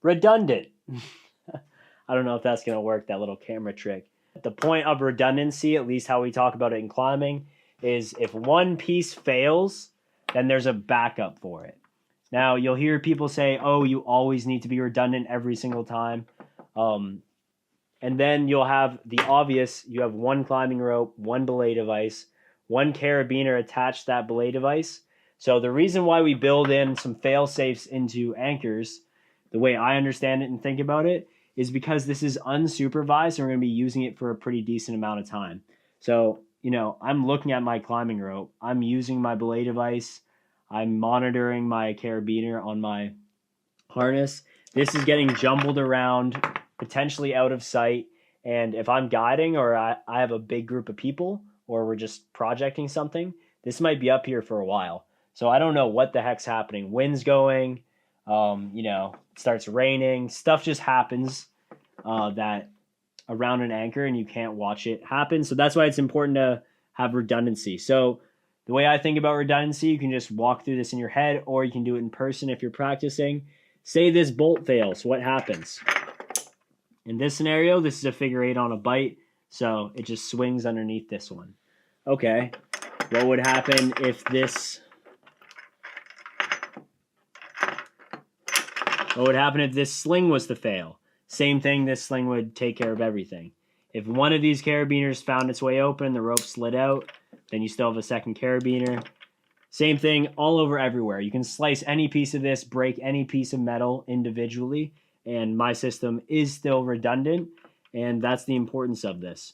redundant. I don't know if that's going to work, that little camera trick. The point of redundancy, at least how we talk about it in climbing, is if one piece fails, then there's a backup for it. Now, you'll hear people say, oh, you always need to be redundant every single time. And then you'll have the obvious, you have one climbing rope, one belay device, one carabiner attached to that belay device. So the reason why we build in some fail safes into anchors, the way I understand it and think about it, is because this is unsupervised and we're going to be using it for a pretty decent amount of time. So, I'm looking at my climbing rope. I'm using my belay device. I'm monitoring my carabiner on my harness. This is getting jumbled around, potentially out of sight. And if I'm guiding or I have a big group of people or we're just projecting something, this might be up here for a while. So I don't know what the heck's happening. Wind's going, it starts raining. Stuff just happens that around an anchor and you can't watch it happen. So that's why it's important to have redundancy. So the way I think about redundancy, you can just walk through this in your head or you can do it in person if you're practicing. Say this bolt fails, what happens? In this scenario, this is a figure 8 on a bight, so it just swings underneath this one. Okay, what would happen if this... What would happen if this sling was to fail? Same thing, this sling would take care of everything. If one of these carabiners found its way open, the rope slid out, then you still have a second carabiner. Same thing all over everywhere. You can slice any piece of this, break any piece of metal individually, and my system is still redundant, and that's the importance of this.